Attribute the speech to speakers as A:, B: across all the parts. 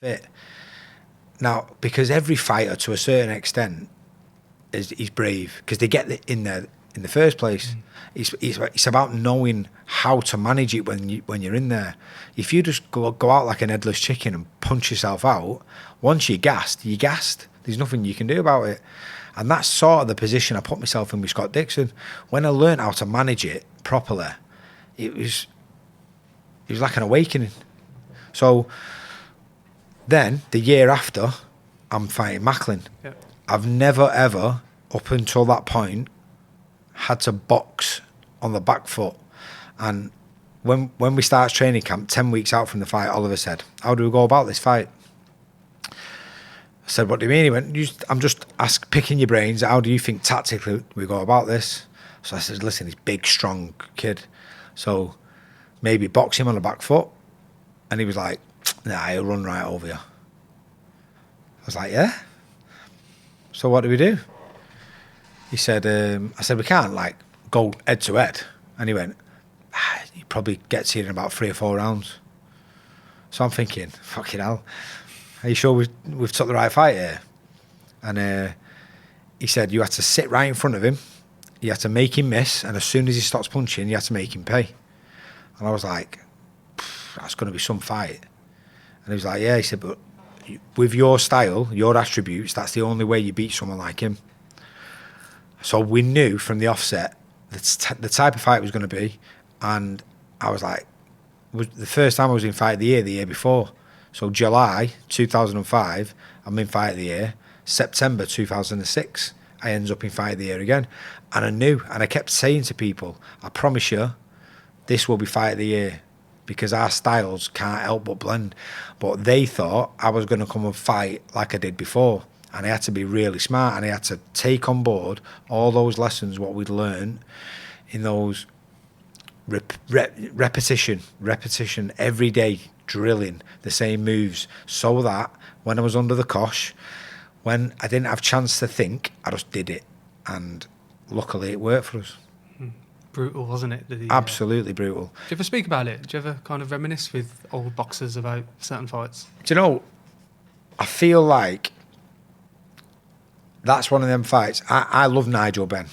A: fit. Now, because every fighter, to a certain extent, he's brave because they get in there in the first place. It's about knowing how to manage it when you're in there. If you just go out like an headless chicken and punch yourself out, once you're gassed, you're gassed. There's nothing you can do about it. And that's sort of the position I put myself in with Scott Dixon. When I learned how to manage it properly, it was like an awakening. So then, the year after, I'm fighting Macklin.
B: Yep.
A: I've never, ever, up until that point, had to box on the back foot. And when we started training camp, 10 weeks out from the fight, Oliver said, how do we go about this fight? I said, what do you mean? He went, I'm just picking your brains. How do you think tactically we go about this? So I said, listen, he's a big, strong kid. So maybe box him on the back foot. And he was like, nah, he'll run right over you. I was like, yeah? So what do we do? He said, I said, we can't like go head to head. And he went, he probably gets here in about 3 or 4 rounds. So I'm thinking, fucking hell, are you sure we've took the right fight here? And he said, you had to sit right in front of him. You had to make him miss. And as soon as he stops punching, you had to make him pay. And I was like, that's going to be some fight. And he was like, yeah. He said, but with your style, your attributes, that's the only way you beat someone like him. So we knew from the offset the type of fight it was going to be. And I was like, the first time I was in fight of the year before. So July 2005, I'm in fight of the year. September 2006, I ends up in fight of the year again. And I knew, and I kept saying to people, I promise you, this will be fight of the year, because our styles can't help but blend. But they thought I was going to come and fight like I did before. And I had to be really smart, and I had to take on board all those lessons, what we'd learned in those repetition, every day, drilling the same moves, so that when I was under the cosh, when I didn't have chance to think, I just did it. And luckily it worked for us.
B: Brutal, wasn't it?
A: Absolutely brutal.
B: Do you ever speak about it? Do you ever kind of reminisce with old boxers about certain fights?
A: Do you know, I feel like that's one of them fights. I love Nigel Benn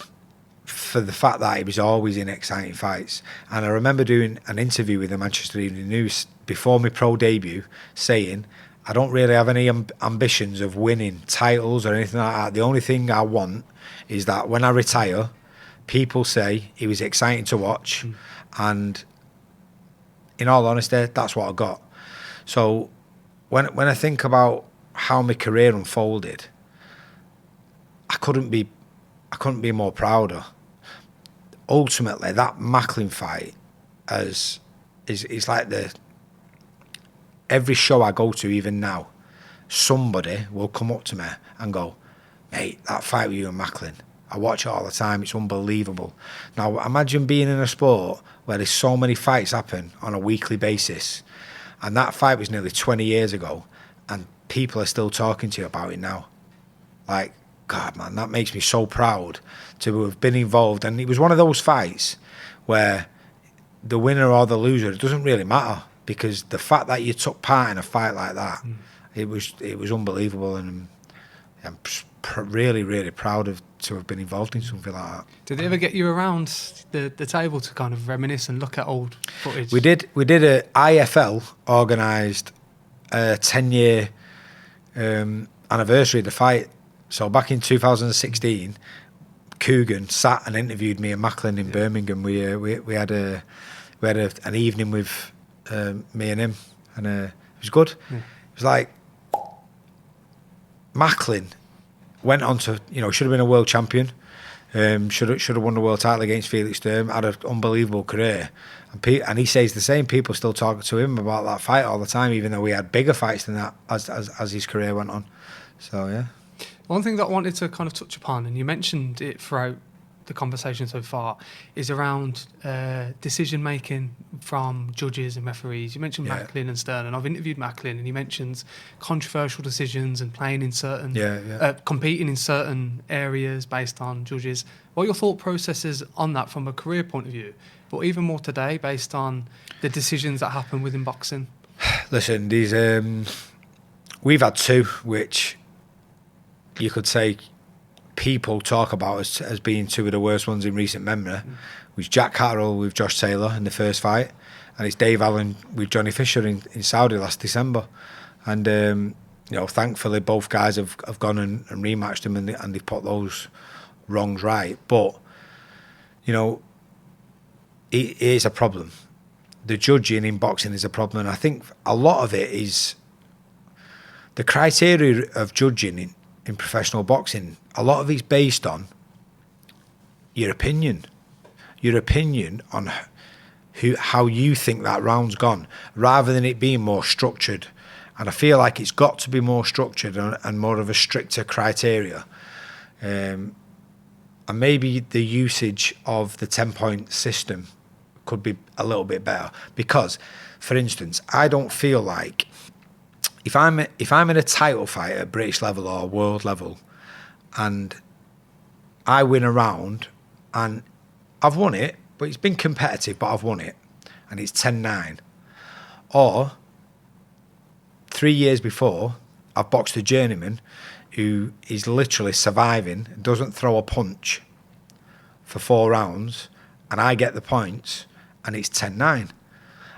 A: for the fact that he was always in exciting fights. And I remember doing an interview with the Manchester Evening News before my pro debut saying, I don't really have any ambitions of winning titles or anything like that. The only thing I want is that when I retire, people say he was exciting to watch. And in all honesty, that's what I got. So when I think about how my career unfolded, I couldn't be more prouder. Ultimately, that Macklin fight is like every show I go to, even now, somebody will come up to me and go, mate, that fight with you and Macklin, I watch it all the time, it's unbelievable. Now, imagine being in a sport where there's so many fights happen on a weekly basis, and that fight was nearly 20 years ago, and people are still talking to you about it now. Like, God, man, that makes me so proud to have been involved. And it was one of those fights where the winner or the loser, it doesn't really matter, because the fact that you took part in a fight like that, it was unbelievable. And I'm really, really proud to have been involved in something like that.
B: Did it ever get you around the table to kind of reminisce and look at old footage?
A: We did a IFL organised a 10-year anniversary of the fight. So back in 2016, Coogan sat and interviewed me and Macklin in Birmingham. We had an evening with me and him, and it was good. It was like Macklin went on to, should have been a world champion, should have won the world title against Felix Sturm, had an unbelievable career, and he says the same people still talk to him about that fight all the time, even though we had bigger fights than that as his career went on. So yeah.
B: One thing that I wanted to kind of touch upon, and you mentioned it throughout the conversation so far, is around decision making from judges and referees. You mentioned Macklin and Stern, and I've interviewed Macklin, and he mentions controversial decisions and playing in certain, competing in certain areas based on judges. What are your thought processes on that from a career point of view, but even more today based on the decisions that happen within boxing?
A: Listen, we've had two, which you could say people talk about as being two of the worst ones in recent memory. Was Jack Catterall with Josh Taylor in the first fight, and it's Dave Allen with Johnny Fisher in Saudi last December. And thankfully both guys have gone and rematched them, and they've put those wrongs right. But it is a problem. The judging in boxing is a problem, and I think a lot of it is the criteria of judging in professional boxing. A lot of it's based on your opinion on how you think that round's gone, rather than it being more structured. And I feel like it's got to be more structured and more of a stricter criteria. And maybe the usage of the 10-point system could be a little bit better. Because, for instance, I don't feel like if I'm in a title fight at British level or world level, and I win a round, and I've won it, but it's been competitive, but I've won it, and it's 10-9. Or 3 years before, I've boxed a journeyman who is literally surviving, doesn't throw a punch for 4 rounds, and I get the points, and it's 10-9.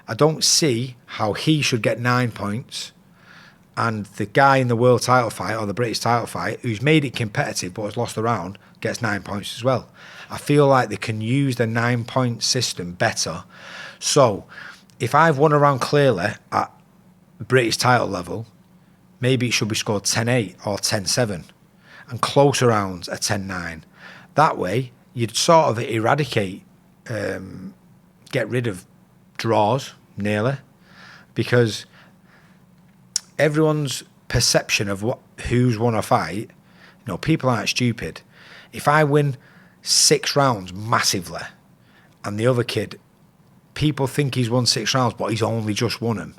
A: I don't see how he should get 9 points, and the guy in the world title fight or the British title fight who's made it competitive but has lost the round gets 9 points as well. I feel like they can use the 9-point system better. So if I've won a round clearly at British title level, maybe it should be scored 10-8 or 10-7, and closer rounds are 10-9. That way you'd sort of eradicate, get rid of draws nearly, because everyone's perception of who's won a fight, people aren't stupid. If I win 6 rounds massively, and the other kid, people think he's won 6 rounds, but he's only just won them,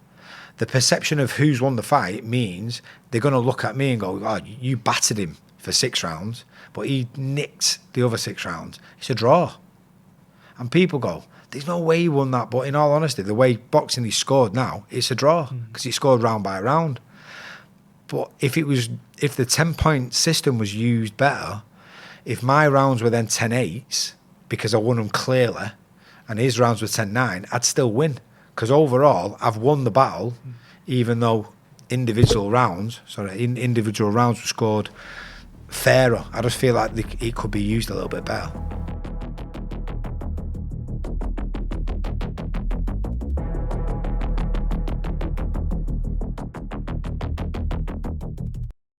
A: the perception of who's won the fight means they're going to look at me and go, oh, you battered him for 6 rounds, but he nicked the other 6 rounds. It's a draw. And people go, there's no way he won that. But in all honesty, the way boxing is scored now, it's a draw, because it's scored round by round. But if the 10-point system was used better, if my rounds were then 10-8s because I won them clearly, and his rounds were 10-9, I'd still win. Because overall, I've won the battle, even though individual rounds were scored fairer. I just feel like it could be used a little bit better.